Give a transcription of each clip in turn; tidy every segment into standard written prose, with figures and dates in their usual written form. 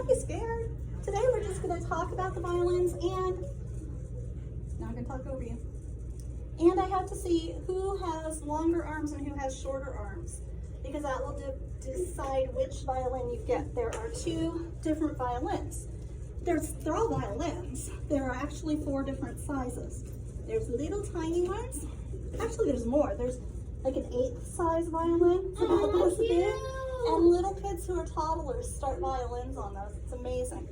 Don't be scared. Today we're just going to talk about the violins, and now I'm going to talk over you. And I have to see who has longer arms and who has shorter arms, because that will decide which violin you get. There are two different violins. They're all violins. There are actually 4 different sizes. There's little tiny ones. Actually, there's more. There's like an 8th size violin. It's about this big. And little kids who are toddlers start violins on those. It's amazing.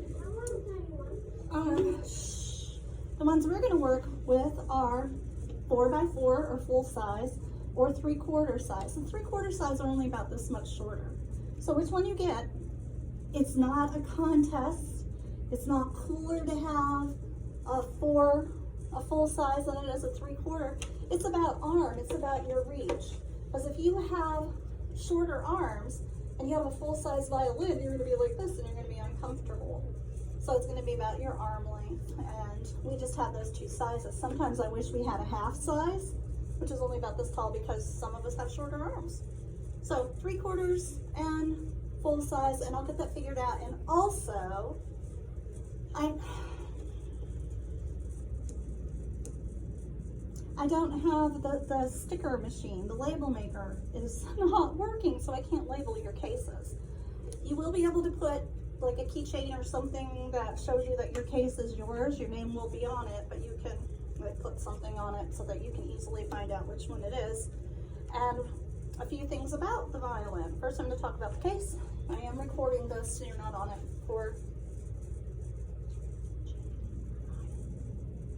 The ones we're going to work with are 4x4 or full size, or 3/4 size. And 3/4 size are only about this much shorter. So which one you get, it's not a contest. It's not cooler to have a full size than it is a 3/4. It's about arm, it's about your reach. Because if you have shorter arms and you have a full size violin, you're gonna be like this and you're gonna be uncomfortable. So it's gonna be about your arm length, and we just have those 2 sizes. Sometimes I wish we had a half size, which is only about this tall, because some of us have shorter arms. So 3/4 and full size, and I'll get that figured out. And also, I don't have the sticker machine. The label maker is not working, so I can't label your cases. You will be able to put like a keychain or something that shows you that your case is yours. Your name will be on it, but you can like put something on it so that you can easily find out which one it is. And a few things about the violin. First, I'm going to talk about the case. I am recording this, so you're not on it for...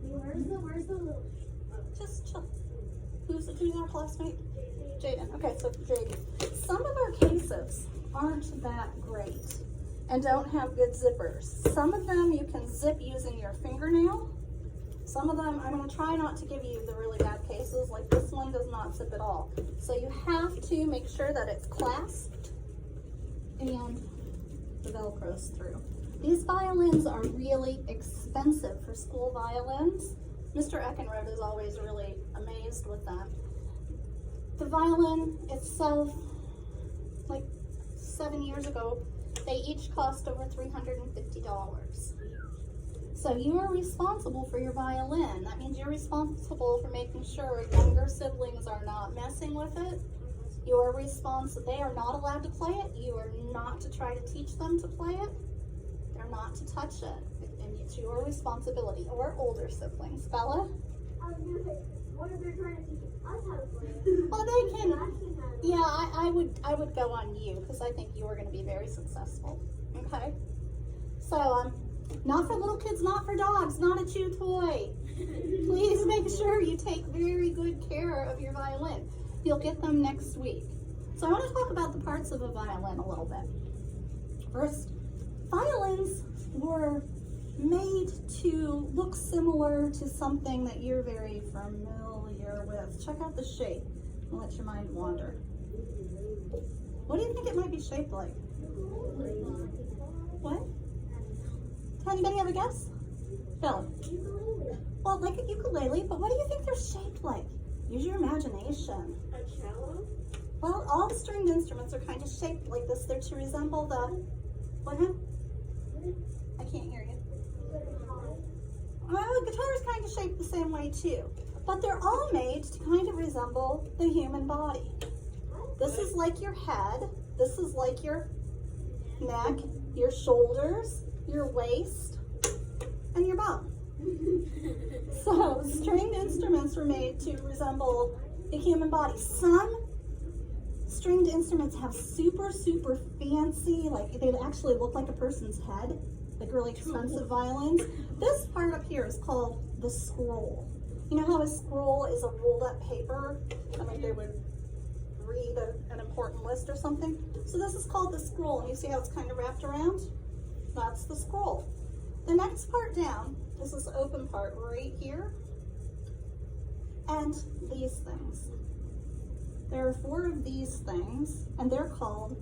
Where's the little... Just chill. Who's our classmate? Jaden. Okay, so Jaden. Some of our cases aren't that great and don't have good zippers. Some of them you can zip using your fingernail. Some of them, I'm going to try not to give you the really bad cases, like this one does not zip at all. So you have to make sure that it's clasped and the Velcro's through. These violins are really expensive for school violins. Mr. Eckenrode is always really amazed with that. The violin itself, like 7 years ago, they each cost over $350. So you are responsible for your violin. That means you're responsible for making sure younger siblings are not messing with it. You are responsible. They are not allowed to play it. You are not to try to teach them to play it. They're not to touch it. And it's your responsibility. Or older siblings. Bella? What if they're trying to teach us how to play it? Well, they can. Yeah, I would go on you, because I think you are going to be very successful. Okay? So, not for little kids, not for dogs, not a chew toy. Please make sure you take very good care of your violin. You'll get them next week. So I want to talk about the parts of a violin a little bit. First, violins were made to look similar to something that you're very familiar with. Check out the shape and let your mind wander. What do you think it might be shaped like? What? Anybody have a guess? Phil? Well, like a ukulele, but what do you think they're shaped like? Use your imagination. A cello? Well, all the stringed instruments are kind of shaped like this. They're to resemble the... What now? I can't hear you. Well, the guitar is kind of shaped the same way too. But they're all made to kind of resemble the human body. This is like your head. This is like your neck, your shoulders, your waist, and your bum. So stringed instruments were made to resemble the human body. Some stringed instruments have super fancy, like they actually look like a person's head, like really expensive violins. This part up here is called the scroll. You know how a scroll is a rolled up paper, and like they would read an important list or something? So this is called the scroll, and you see how it's kind of wrapped around? That's the scroll. The next part down is this open part right here, and these things. There are 4 of these things, and they're called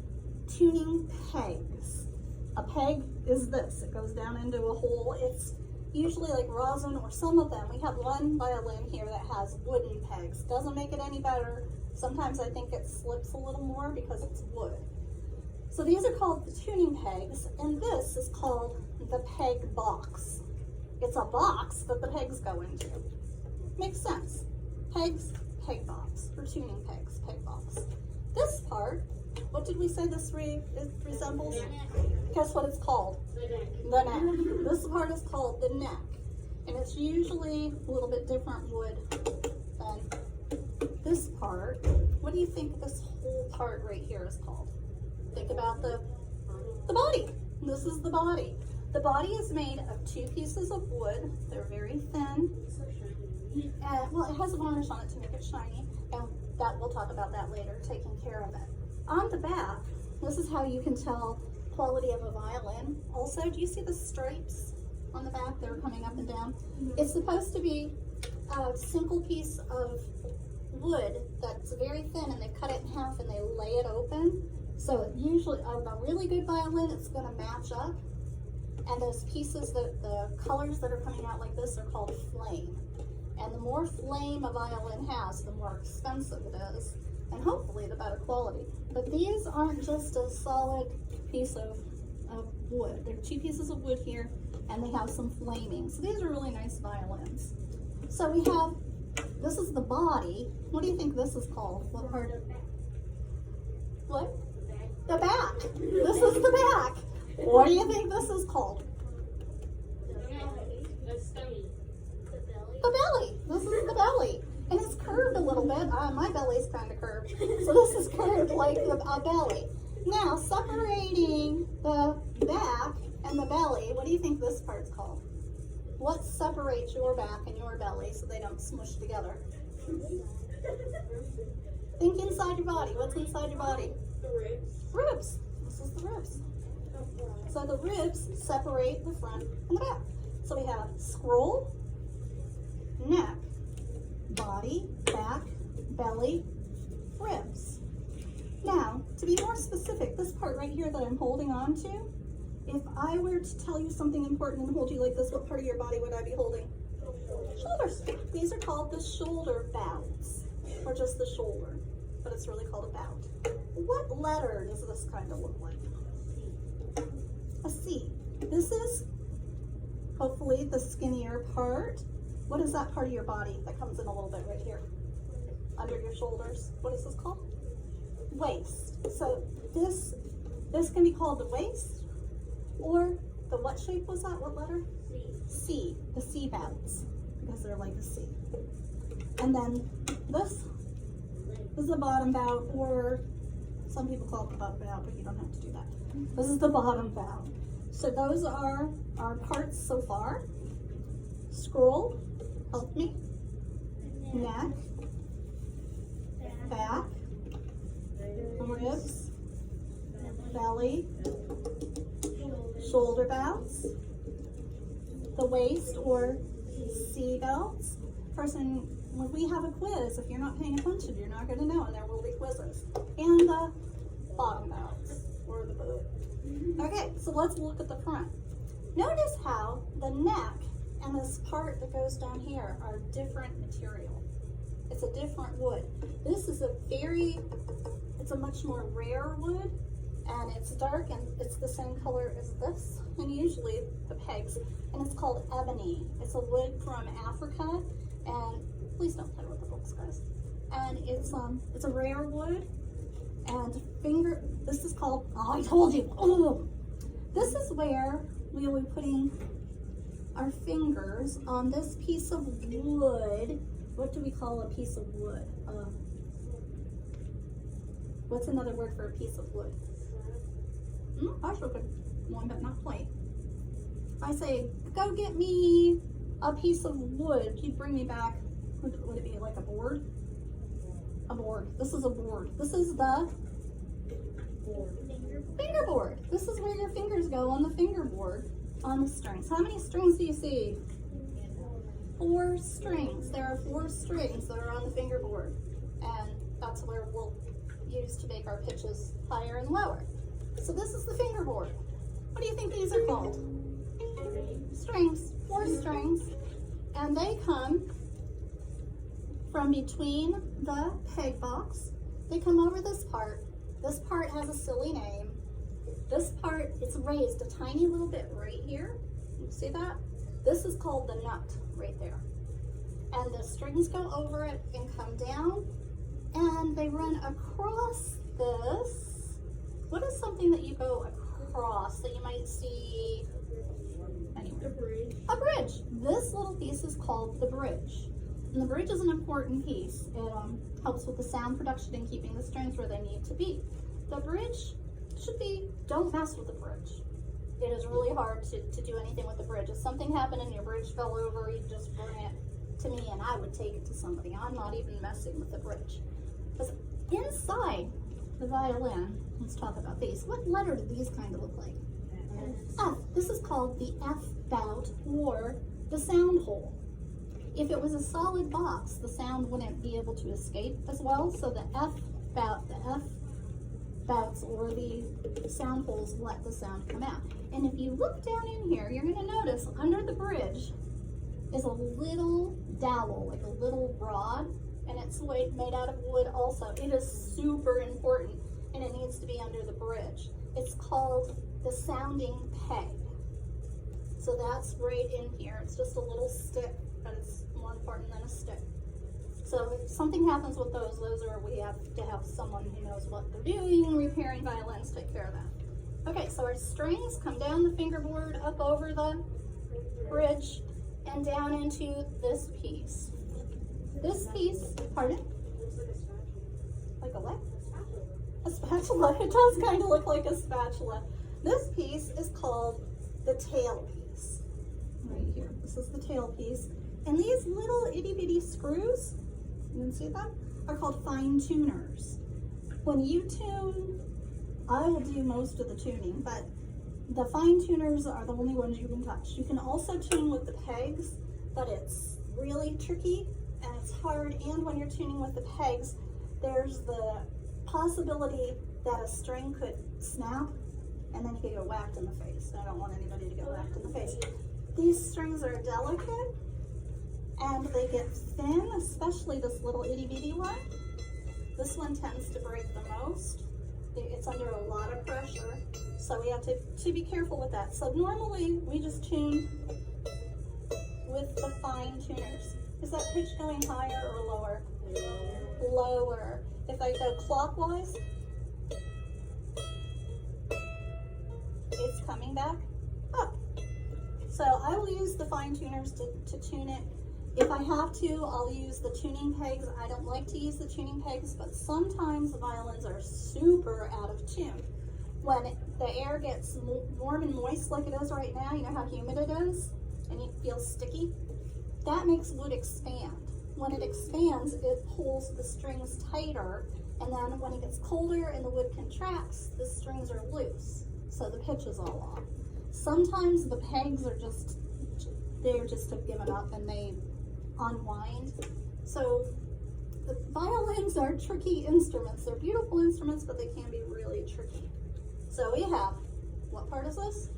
tuning pegs. A peg is this. It goes down into a hole. It's usually like rosin, or some of them. We have one violin here that has wooden pegs. Doesn't make it any better. Sometimes I think it slips a little more because it's wood. So these are called the tuning pegs, and this is called the peg box. It's a box that the pegs go into. Makes sense. Pegs, peg box, or tuning pegs, peg box. This part, what did we say this resembles? Guess what it's called? The neck. This part is called the neck. And it's usually a little bit different wood than this part. What do you think this whole part right here is called? Think about the body. This is the body. The body is made of two pieces of wood. They're very thin. And, well, it has a varnish on it to make it shiny. And that we'll talk about that later, taking care of it. On the back, this is how you can tell quality of a violin. Also, do you see the stripes on the back? They're coming up and down. It's supposed to be a simple piece of wood that's very thin, and they cut it in half and they lay it open. So usually on a really good violin, it's going to match up. And those pieces, the colors that are coming out like this are called flame. And the more flame a violin has, the more expensive it is. And hopefully the better quality. But these aren't just a solid piece of wood. They're two pieces of wood here, and they have some flaming. So these are really nice violins. So we have, this is the body. What do you think this is called? What part of it? What? The back. This is the back. What do you think this is called? The stomach. The belly. This is the belly. And it's curved a little bit. My belly's kind of curved. So this is curved like a belly. Now, separating the back and the belly, what do you think this part's called? What separates your back and your belly so they don't smush together? Think inside your body. What's inside your body? The ribs. Ribs. This is the ribs. So the ribs separate the front and the back. So we have scroll, neck, body, back, belly, ribs. Now, to be more specific, this part right here that I'm holding on to, if I were to tell you something important and hold you like this, what part of your body would I be holding? Shoulders. These are called the shoulder bouts, or just the shoulder, but it's really called a bout. What letter does this kind of look like? A C. This is hopefully the skinnier part. What is that part of your body that comes in a little bit right here? Under your shoulders. What is this called? Waist. So this can be called the waist, or the what shape was that? What letter? C. The C bouts, because they're like a C. And then this is the bottom bout, or some people call it the bottom bout, but you don't have to do that. This is the bottom bout. So those are our parts so far. Scroll, help me. Neck, back, ribs, belly, shoulder bouts, the waist or C belts. Person, when we have a quiz, if you're not paying attention, you're not going to know, and there will be quizzes. And the bottom bouts, or the boot. Okay, so let's look at the front. Notice how the neck and this part that goes down here are different material. It's a different wood. This is it's a much more rare wood, and it's dark, and it's the same color as this, and usually the pegs, and it's called ebony. It's a wood from Africa, and please don't play with the books, guys. And it's a rare wood, and this is called, oh, I told you, oh, this is where we will be putting our fingers on this piece of wood. What do we call a piece of wood? What's another word for a piece of wood? I should put one, but not quite. If I say, go get me a piece of wood, you'd bring me back, would it be like a board? A board. This is a board. This is the fingerboard. This is where your fingers go on the fingerboard on the strings. How many strings do you see? 4 strings. There are 4 strings that are on the fingerboard, and that's where we'll use to make our pitches higher and lower. So this is the fingerboard. What do you think these are called? Strings. 4 strings, and they come from between the peg box. They come over this part. This part has a silly name. This part, it's raised a tiny little bit right here. You see that? This is called the nut right there. And the strings go over it and come down, and they run across this. What is something that you go across that you might see anywhere? A bridge. This little piece is called the bridge. And the bridge is an important piece. It helps with the sound production and keeping the strings where they need to be. The bridge should be, don't mess with the bridge. It is really hard to do anything with the bridge. If something happened and your bridge fell over, you just bring it to me and I would take it to somebody. I'm not even messing with the bridge. Because inside the violin, let's talk about these. What letter do these kind of look like? F. This is called the F bout or the sound hole. If it was a solid box, the sound wouldn't be able to escape as well. So the F bouts or the sound holes let the sound come out. And if you look down in here, you're going to notice under the bridge is a little dowel, like a little rod, and it's made out of wood also. It is super important, and it needs to be under the bridge. It's called the sounding peg. So that's right in here. It's just a little stick, but it's more important than a stick. So if something happens with those are, we have to have someone who knows what they're doing, repairing violins, take care of that. Okay, so our strings come down the fingerboard, up over the bridge, and down into this piece. This piece, pardon? Like a what? A spatula. It does kind of look like a spatula. This piece is called the tail piece. Right here. This is the tail piece. And these little itty bitty screws, you can see that, are called fine tuners. When you tune, I will do most of the tuning, but the fine tuners are the only ones you can touch. You can also tune with the pegs, but it's really tricky and it's hard. And when you're tuning with the pegs, there's the possibility that a string could snap and then you could get whacked in the face. I don't want anybody to get whacked in the face. These strings are delicate and they get thin, especially this little itty bitty one. This one tends to break the most. It's under a lot of pressure, so we have to be careful with that. So normally we just tune with the fine tuners. Is that pitch going higher or lower? Lower. If I go clockwise, it's coming back up. So I will use the fine tuners to tune it. If I have to, I'll use the tuning pegs. I don't like to use the tuning pegs, but sometimes the violins are super out of tune. When the air gets warm and moist like it is right now, you know how humid it is, and it feels sticky? That makes wood expand. When it expands, it pulls the strings tighter, and then when it gets colder and the wood contracts, the strings are loose, so the pitch is all off. Sometimes the pegs are just have given up and they unwind. So the violins are tricky instruments. They're beautiful instruments, but they can be really tricky. So we have, what part is this?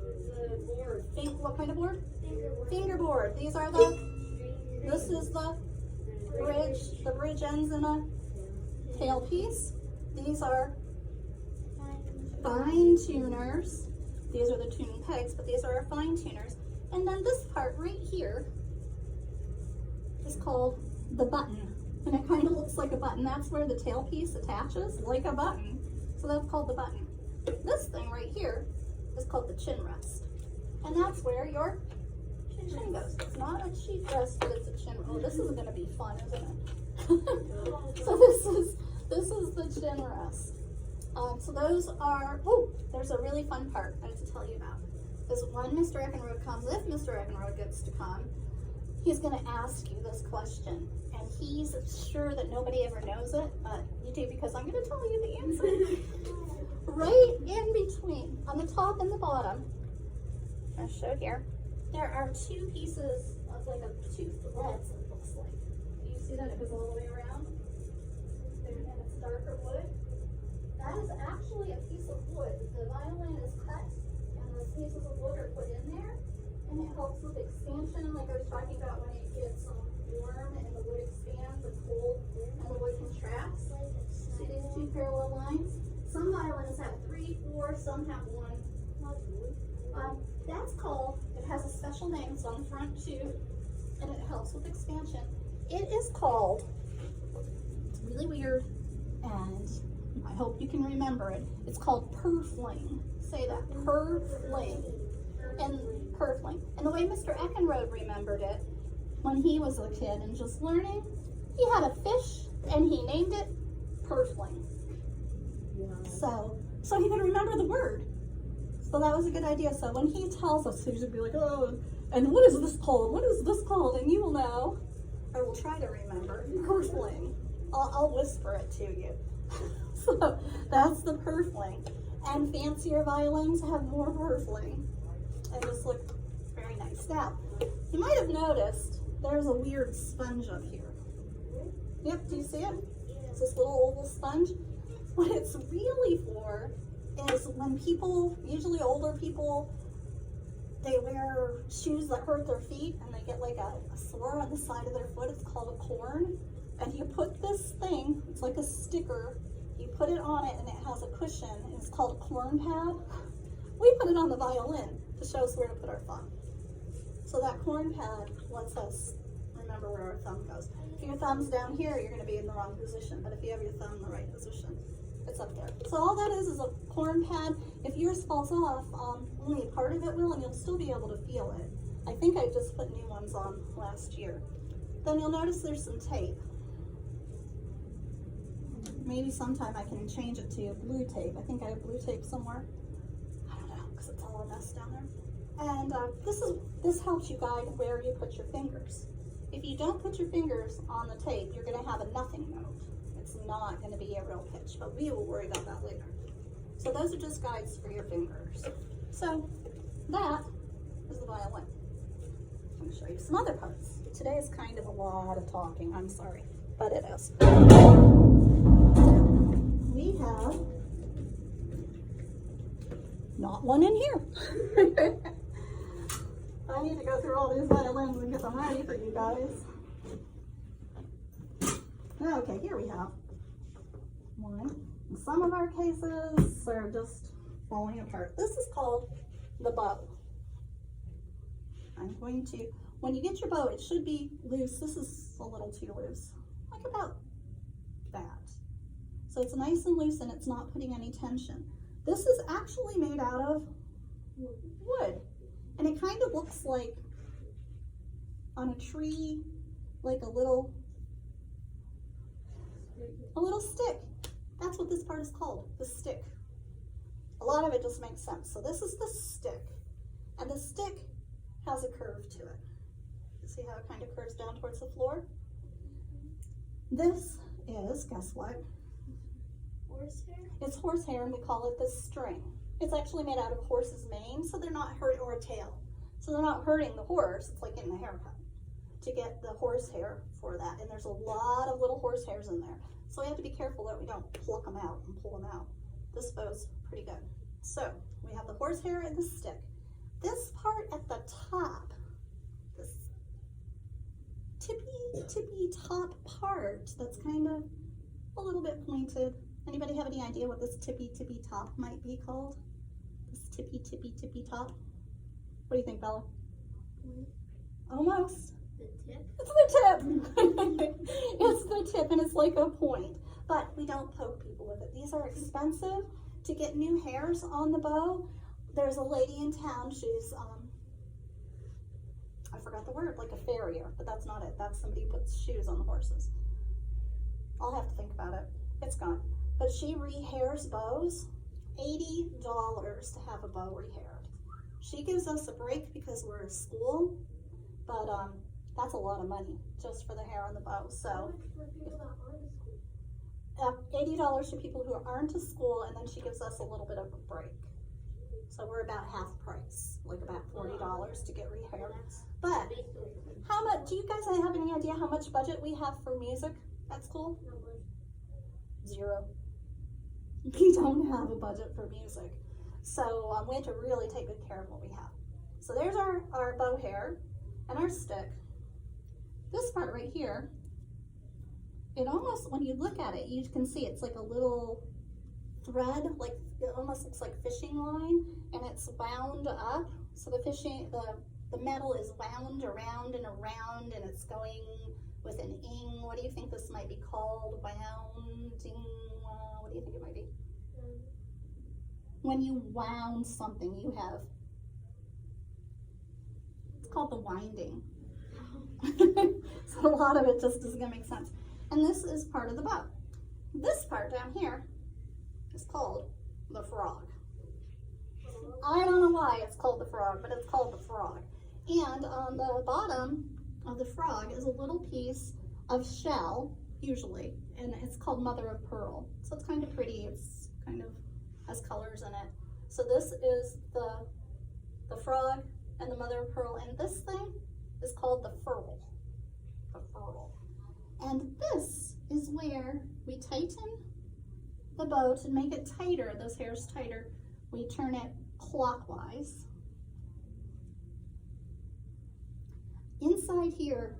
The board. What kind of board? Fingerboard. Fingerboard. This is the bridge. The bridge ends in a tail piece. These are fine tuners. These are the tuning pegs, but these are our fine tuners. And then this part right here is called the button. And it kind of looks like a button. That's where the tail piece attaches, like a button. So that's called the button. This thing right here is called the chin rest. And that's where your chin goes. It's not a cheek rest, but it's a chin. Oh, this is going to be fun, isn't it? So this is the chin rest. So those are, there's a really fun part I have to tell you about. Because when Mr. Eckenrode comes, if Mr. Eckenrode gets to come, he's going to ask you this question. And he's sure that nobody ever knows it, but you do because I'm going to tell you the answer. Right in between, on the top and the bottom, I'll show here, there are two pieces of like two threads, it looks like. Do you see that? It goes all the way around. And it's darker wood. That is actually a piece of wood. The violin is cut, and those pieces of wood are put in there, and it helps with expansion, like I was talking about when it gets warm and the wood expands, the cold, and the wood contracts. See these two parallel lines? Some violins have 3, 4, some have 1. That's called, it has a special name, it's on the front too, and it helps with expansion. It is called, it's really weird, and I hope you can remember it. It's called purfling. Say that, purfling. And purfling. And the way Mr. Eckenrode remembered it, when he was a kid and just learning, he had a fish and he named it purfling. So he could remember the word. So that was a good idea. So when he tells us, he should be like, oh, and what is this called? What is this called? And you will know, or will try to remember, purfling. I'll whisper it to you. So that's the purfling. And fancier violins have more purfling. And just look very nice. Now, you might have noticed there's a weird sponge up here. Yep, do you see it? It's this little oval sponge. What it's really for is when people, usually older people, they wear shoes that hurt their feet and they get like a sore on the side of their foot. It's called a corn. And you put this thing, it's like a sticker, you put it on it and it has a cushion. It's called a corn pad. We put it on the violin to show us where to put our thumb. So that corn pad lets us remember where our thumb goes. If your thumb's down here, you're going to be in the wrong position. But if you have your thumb in the right position, it's up there. So all that is a corn pad. If yours falls off, only a part of it will, and you'll still be able to feel it. I think I just put new ones on last year. Then you'll notice there's some tape. Maybe sometime I can change it to blue tape. I think I have blue tape somewhere. I don't know, because it's all a mess down there. And this helps you guide where you put your fingers. If you don't put your fingers on the tape, you're going to have a nothing note. It's not going to be a real pitch, but we will worry about that later. So those are just guides for your fingers. So that is the violin. I'm going to show you some other parts. Today is kind of a lot of talking, I'm sorry, but it is. We have not one in here. I need to go through all these violins and get them ready for you guys. Okay, here we have one. In some of our cases are just falling apart. This is called the bow. I'm going to, when you get your bow, it should be loose. This is a little too loose, like about that. So it's nice and loose and it's not putting any tension. This is actually made out of wood. And it kind of looks like on a tree, like a little stick. That's what this part is called, the stick. A lot of it just makes sense. So this is the stick. And the stick has a curve to it. You see how it kind of curves down towards the floor? This is, guess what? Horsehair? It's horsehair, and we call it the string. It's actually made out of a horse's mane, so they're not hurt, or a tail. So they're not hurting the horse. It's like getting a haircut to get the horsehair for that. And there's a lot of little horsehairs in there. So we have to be careful that we don't pluck them out and pull them out. This bow's pretty good. So we have the horsehair and the stick. This part at the top, this tippy top part that's kind of a little bit pointed. Anybody have any idea what this tippy top might be called? This tippy top? What do you think, Bella? Almost. The tip? It's the tip. It's the tip, and it's like a point. But we don't poke people with it. These are expensive. To get new hairs on the bow, there's a lady in town. She's, I forgot the word, like a farrier, but that's not it. That's somebody who puts shoes on the horses. I'll have to think about it. It's gone. But she rehairs bows. $80 to have a bow rehaired. She gives us a break because we're a school, but that's a lot of money just for the hair on the bow. So For people that aren't in school. $80 for people who aren't to school, and then she gives us a little bit of a break. So we're about half price, like about $40 to get rehaired. But how much, do you guys have any idea how much budget we have for music at school? Zero. We don't have a budget for music. So we have to really take good care of what we have. So there's our bow hair and our stick. This part right here, it almost, when you look at it, you can see it's like a little thread, like it almost looks like fishing line, and it's wound up. So the metal is wound around and around, and it's going with an ing. What do you think this might be called? Wounding. What do you think it might be? When you wound something, you have. It's called the winding. So a lot of it just isn't gonna make sense. And this is part of the bow. This part down here is called the frog. I don't know why it's called the frog, but it's called the frog. And on the bottom of the frog is a little piece of shell, usually, and it's called mother of pearl. So it's kind of pretty. It's kind of has colors in it. So this is the frog and the mother of pearl, and this thing is called the furl. The furl. And this is where we tighten the bow to make it tighter, those hairs tighter. We turn it clockwise. Inside here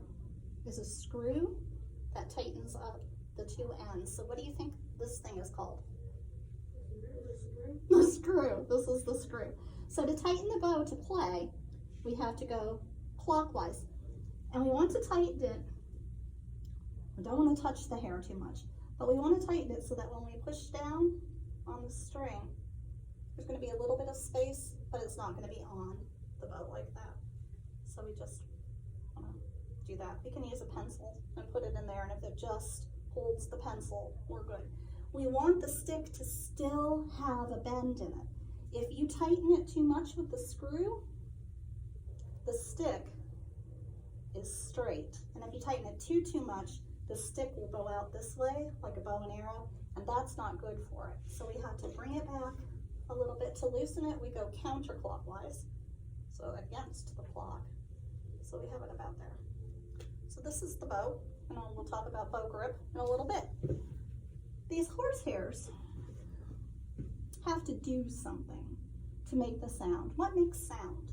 is a screw that tightens up the two ends. So what do you think this thing is called? The screw. This is the screw. So to tighten the bow to play, we have to go clockwise. And we want to tighten it. We don't want to touch the hair too much, but we want to tighten it so that when we push down on the string, there's going to be a little bit of space, but it's not going to be on the bow like that. So we just want to do that. We can use a pencil and put it in there, and if it just holds the pencil, we're good. We want the stick to still have a bend in it. If you tighten it too much with the screw, the stick is straight. And if you tighten it too much, the stick will go out this way like a bow and arrow, and that's not good for it. So we have to bring it back a little bit. To loosen it, we go counterclockwise, so against the clock. So we have it about there. So this is the bow, and we'll talk about bow grip in a little bit. These horsehairs have to do something to make the sound. What makes sound?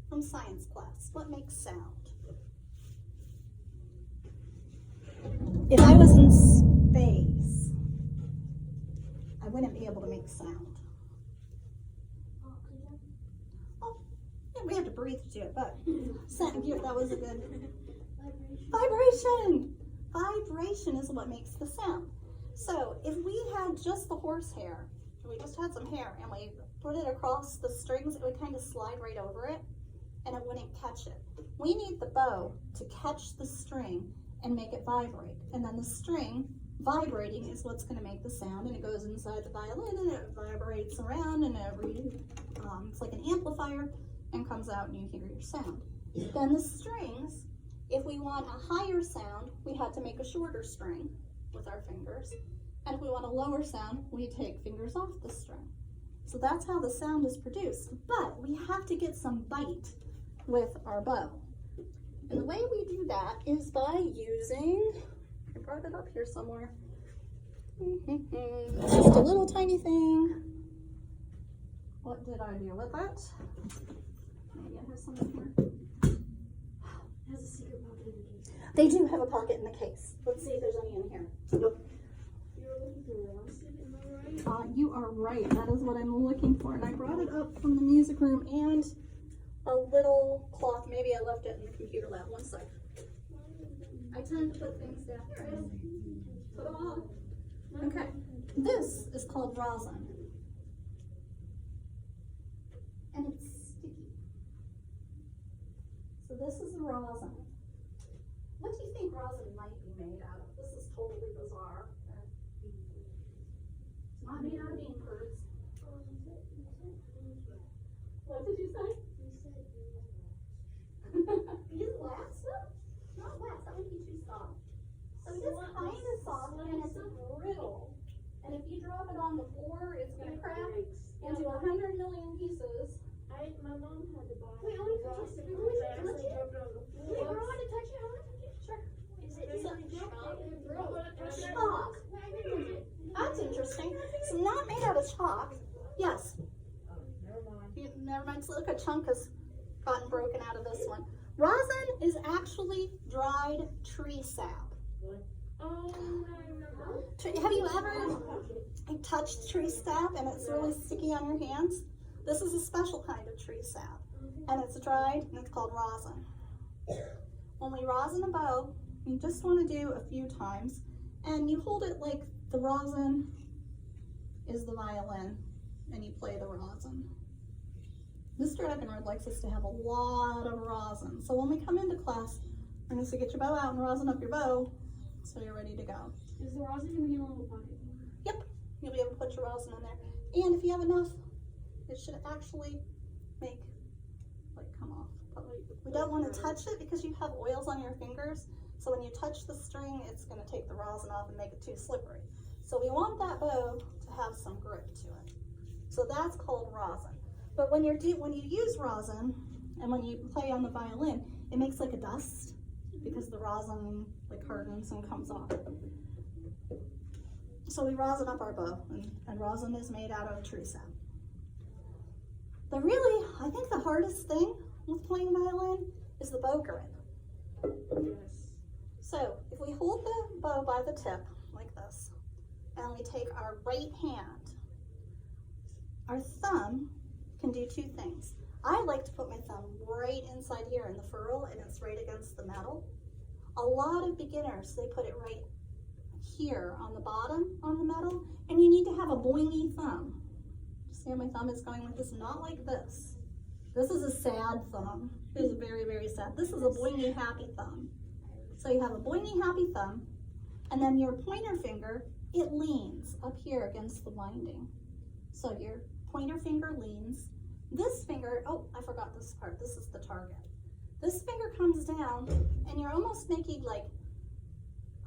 From science class, what makes sound? If I was in space, I wouldn't be able to make sound. Oh, yeah, we have to breathe to do it, but that was a good vibration. Vibration is what makes the sound. So if we had just the horsehair, we just had some hair, and we put it across the strings, it would kind of slide right over it, and it wouldn't catch it. We need the bow to catch the string and make it vibrate. And then the string vibrating is what's going to make the sound, and it goes inside the violin and it vibrates around, and it's like an amplifier, and comes out and you hear your sound. Then the strings, if we want a higher sound, we have to make a shorter string with our fingers. And if we want a lower sound, we take fingers off the string. So that's how the sound is produced. But we have to get some bite with our bow. And the way we do that is by using, I brought it up here somewhere. It's just a little tiny thing. What did I do with it? Maybe I have some in here. It has a secret pocket in the case. They do have a pocket in the case. Let's see if there's any in here. Nope. You're looking for elastic, am I right? You are right. That is what I'm looking for. And I brought it up from the music room and a little cloth. Maybe I left it in the computer lab. One sec. I tend to put things down. Here it is. Ta-da. Okay. This is called rosin. And it's sticky. So this is rosin. What do you think rosin might be made out of? This is totally bizarre. It's not made out of bean curds. What did you say? Beeswax? Not wax, that would be too soft. So it is kind of soft and it's brittle. And if you drop it on the floor, it's going to crack into 100 million pieces. My mom had to buy Wait, I want to touch it. I want to touch it. Wait, I want to touch it. I want to touch it. Sure. Is it Chalk. That's interesting. So not made out of chalk. Yes. Never mind. So look, a chunk has gotten broken out of this one. Rosin is actually dried tree sap. Oh, I remember. Have you ever touched tree sap and it's really sticky on your hands? This is a special kind of tree sap, and it's dried and it's called rosin. When we rosin a bow, you just want to do a few times, and you hold it like the rosin is the violin, and you play the rosin. Mr. Eckenrod likes us to have a lot of rosin. So when we come into class, we're going to say, get your bow out and rosin up your bow so you're ready to go. Is the rosin going to be in a little pocket? Yep, you'll be able to put your rosin in there. And if you have enough, it should actually make, like, come off. But we don't want to touch it because you have oils on your fingers. So when you touch the string, it's going to take the rosin off and make it too slippery. So we want that bow to have some grip to it. So that's called rosin. But when you use rosin and when you play on the violin, it makes like a dust because the rosin like hardens and comes off. So we rosin up our bow, and rosin is made out of tree sap. I think the hardest thing with playing violin is the bow grip. Yes. So if we hold the bow by the tip like this, and we take our right hand, our thumb can do two things. I like to put my thumb right inside here in the ferrule, and it's right against the metal. A lot of beginners, they put it right here on the bottom on the metal, and you need to have a boingy thumb. See how my thumb is going like this, not like this. This is a sad thumb. It is very, very sad. This is a boingy happy thumb. So you have a boingy happy thumb, and then your pointer finger, it leans up here against the winding. So your pointer finger leans. This finger, oh, I forgot this part. This is the target. This finger comes down, and you're almost making like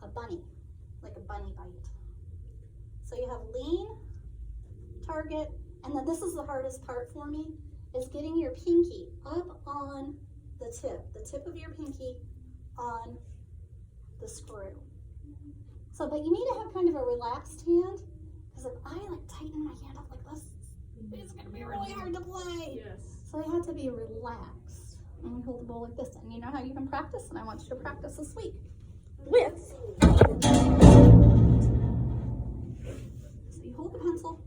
a bunny bite. So you have lean, target, and then this is the hardest part for me, is getting your pinky up on the tip of your pinky on the screw. So, but you need to have kind of a relaxed hand, because if I like tighten my hand up like this, it's gonna be really hard to play. Yes. So I have to be relaxed. And we hold the bowl like this, and you know how you can practice, and I want you to practice this week. With. So you hold the pencil,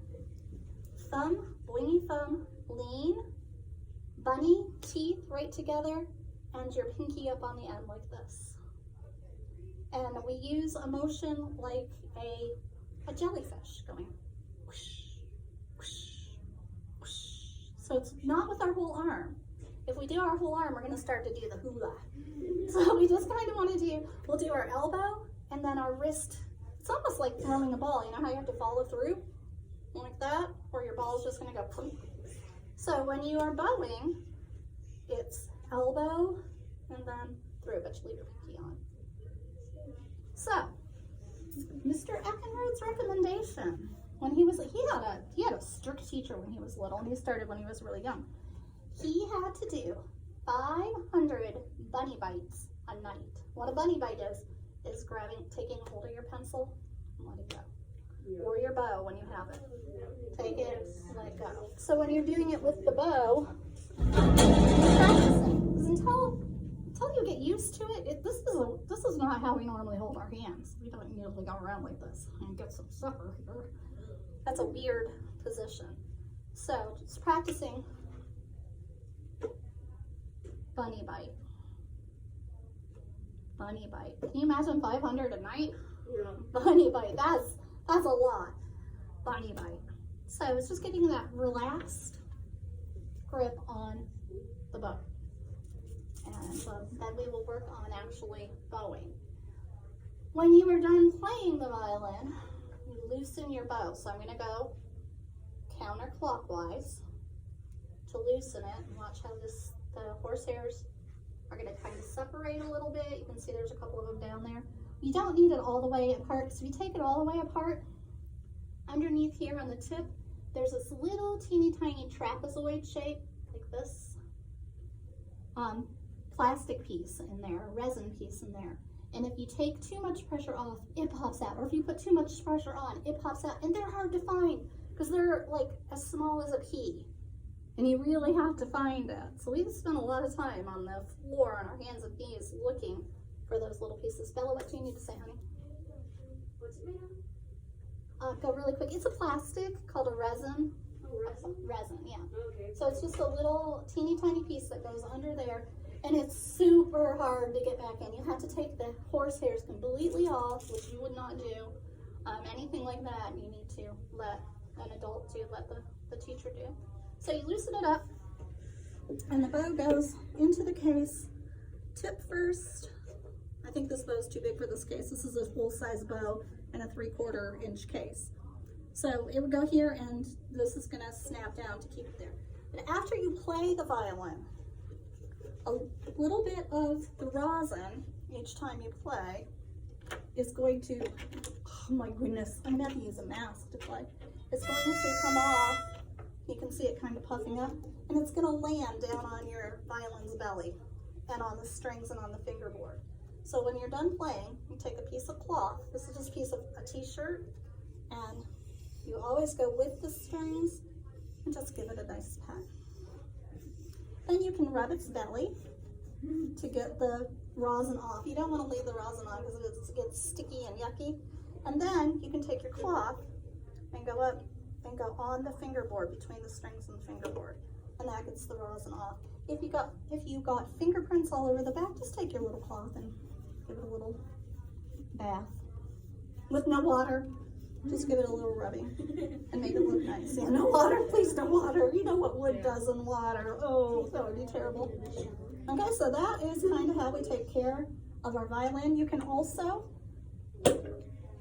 thumb, boingy thumb, lean, bunny, teeth right together, and your pinky up on the end like this. And we use a motion like a jellyfish going whoosh, whoosh, whoosh. So it's not with our whole arm. If we do our whole arm, we're going to start to do the hula. So we just kind of want to do, we'll do our elbow and then our wrist. It's almost like throwing a ball. You know how you have to follow through? Like that, or your ball is just going to go plunk. So when you are bowing, it's elbow and then through, but you leave your pinky on. So, Mr. Eckenrod's recommendation, when he had a strict teacher when he was little, and he started when he was really young. He had to do 500 bunny bites a night. What a bunny bite is taking a hold of your pencil and letting go. Or your bow when you have it. Take it and let it go. So when you're doing it with the bow, practicing. Because until you get used to it, this is not how we normally hold our hands. We don't usually go around like this and get some supper here. That's a weird position. So just practicing bunny bite. Bunny bite. Can you imagine 500 a night? Yeah. Bunny bite. That's a lot. Bunny bite. So it's just getting that relaxed grip on the bow. And then we will work on actually bowing. When you are done playing the violin, you loosen your bow. So I'm going to go counterclockwise to loosen it. And watch how the horsehairs are going to kind of separate a little bit. You can see there's a couple of them down there. You don't need it all the way apart, because if you take it all the way apart, underneath here on the tip, there's this little teeny tiny trapezoid shape, like this, plastic piece in there, a resin piece in there. And if you take too much pressure off, it pops out. Or if you put too much pressure on, it pops out. And they're hard to find, because they're like as small as a pea. And you really have to find it. So we've spent a lot of time on the floor on our hands and knees looking for those little pieces. Bella, what do you need to say, honey? What's it made of? Go really quick. It's a plastic called a resin. Oh, resin? Resin, yeah. Okay. So it's just a little teeny tiny piece that goes under there, and it's super hard to get back in. You have to take the horsehairs completely off, which you would not do. Anything like that, you need to let an adult do, let the teacher do. So you loosen it up, and the bow goes into the case, tip first. I think this bow is too big for this case. This is a full-size bow in a 3/4 inch case. So it would go here, and this is gonna snap down to keep it there. But after you play the violin, a little bit of the rosin each time you play is going to, oh my goodness, I'm gonna have to use a mask to play. It's going to come off, you can see it kind of puffing up, and it's gonna land down on your violin's belly and on the strings and on the fingerboard. So when you're done playing, you take a piece of cloth, this is just a piece of a t-shirt, and you always go with the strings and just give it a nice pat. Then you can rub its belly to get the rosin off. You don't want to leave the rosin on because it gets sticky and yucky. And then you can take your cloth and go up and go on the fingerboard, between the strings and the fingerboard, and that gets the rosin off. If you got fingerprints all over the back, just take your little cloth and give it a little bath with no water. Just give it a little rubbing and make it look nice. Yeah, no water, please no water. You know what wood does in water. Oh, that would be terrible. Okay, so that is kind of how we take care of our violin. You can also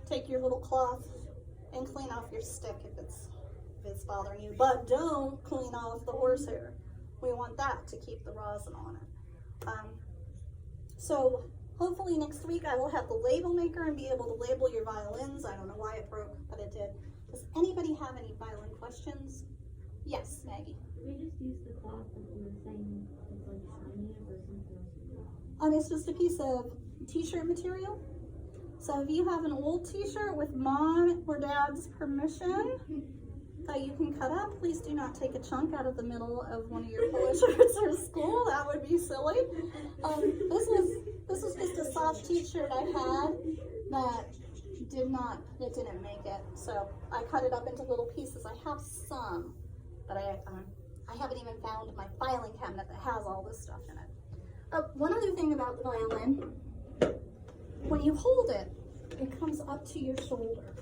take your little cloth and clean off your stick if it's bothering you, but don't clean off the horsehair. We want that to keep the rosin on it. So hopefully next week I will have the label maker and be able to label your violins. I don't know why it broke, but it did. Does anybody have any violin questions? Yes, Maggie. We just use the cloth in the same, it's like shiny or something else. It's just a piece of t-shirt material. So if you have an old t-shirt with mom or dad's permission that you can cut up, please do not take a chunk out of the middle of one of your polo shirts or school. That would be silly. This was just a soft t-shirt I had that didn't make it. So I cut it up into little pieces. I have some, but I haven't even found my filing cabinet that has all this stuff in it. One other thing about the violin, when you hold it, it comes up to your shoulder.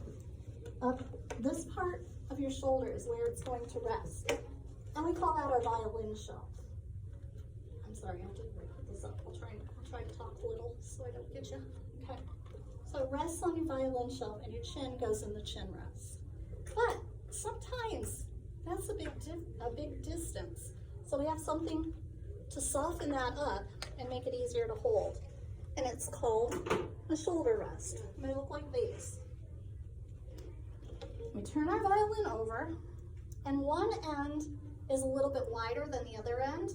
Up this part of your shoulder is where it's going to rest. And we call that our violin shelf. I'm sorry, I have to put this up. I'll try to talk a little so I don't get you. Okay. So it rests on your violin shelf and your chin goes in the chin rest. But sometimes that's a big distance. So we have something to soften that up and make it easier to hold. And it's called a shoulder rest. They look like these. We turn our violin over, and one end is a little bit wider than the other end.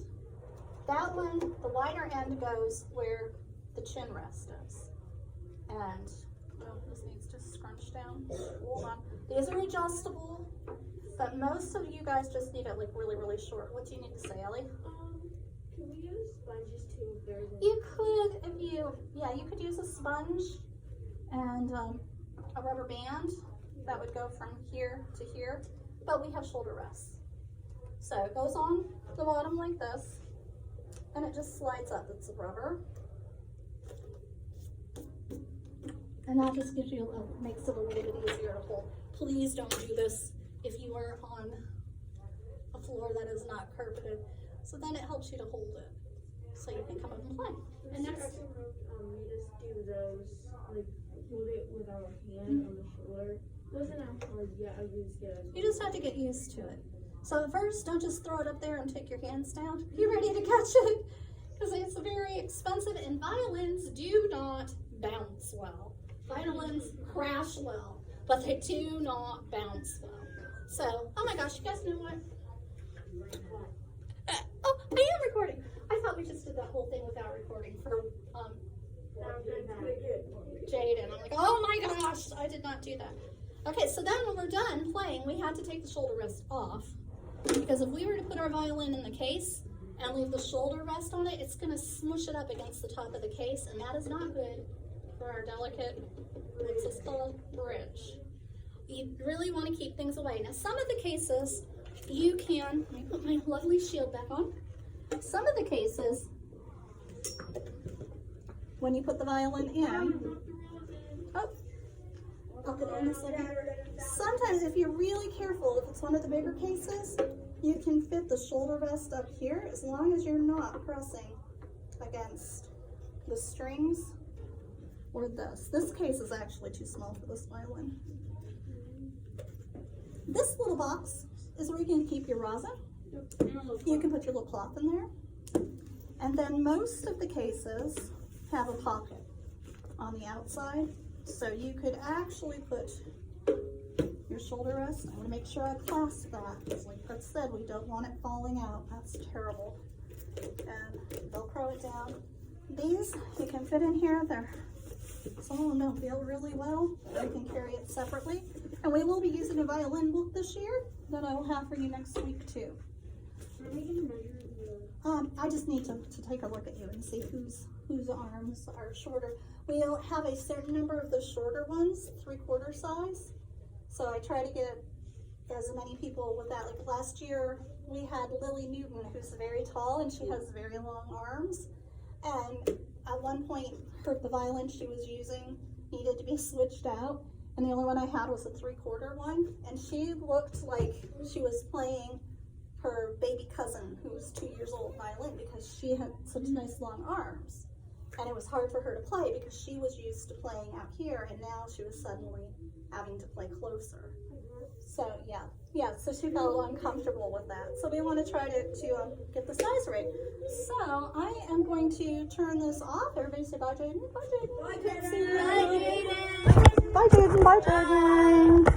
That one, the wider end goes where the chin rest is. And this needs to scrunch down. Hold on. These are adjustable, but most of you guys just need it like really, really short. What do you need to say, Ellie? Can we use sponges too if there's a... You could, you could use a sponge and a rubber band. That would go from here to here, but we have shoulder rests. So it goes on the bottom like this, and it just slides up. It's rubber. And that just gives you, makes it a little bit easier to hold. Please don't do this if you are on a floor that is not carpeted. So then it helps you to hold it, so you can come up and play. And we just do those, like, hold it with our hand on the shoulder. Wasn't that hard? Yeah, I used it. You just have to get used to it. So at first, don't just throw it up there and take your hands down. Be ready to catch it, because it's very expensive, and violins do not bounce well. Violins crash well, but they do not bounce well. So, oh my gosh, you guys know what? Oh, I am recording. I thought we just did that whole thing without recording for Jade, and I'm like, oh my gosh, I did not do that. Okay, so then when we're done playing, we had to take the shoulder rest off, because if we were to put our violin in the case and leave the shoulder rest on it, it's going to smush it up against the top of the case, and that is not good for our delicate, what's this called? Bridge. You really want to keep things away. Now, some of the cases, you can, let me put my lovely shield back on. Some of the cases, when you put the violin in, oh, I'll get it in a second. Sometimes if you're really careful, if it's one of the bigger cases, you can fit the shoulder rest up here as long as you're not pressing against the strings or this. This case is actually too small for this violin. This little box is where you can keep your rosin. You can put your little cloth in there. And then most of the cases have a pocket on the outside. So you could actually put your shoulder rest. I want to make sure I clasp that, because like Fred said, we don't want it falling out. That's terrible. And Velcro it down. These you can fit in here. Some of them don't feel really well. You can carry it separately. And we will be using a violin book this year that I will have for you next week too. Are we gonna measure I just need to take a look at you and see whose arms are shorter. We'll have a certain number of the shorter ones, 3/4 size. So I try to get as many people with that. Like last year, we had Lily Newton, who's very tall and she has very long arms. And at one point, the violin she was using needed to be switched out. And the only one I had was a 3/4 one. And she looked like she was playing her baby cousin, who was 2 years old, violin, because she had such nice long arms. And it was hard for her to play because she was used to playing out here, and now she was suddenly having to play closer. So yeah, so she felt uncomfortable with that. So we want to try to get the size right. So I am going to turn this off. Everybody say bye, Jaden. Bye, Jaden. Bye, Can't Jaden. see you. Bye, Jaden. Bye, Jaden. Bye, Jaden.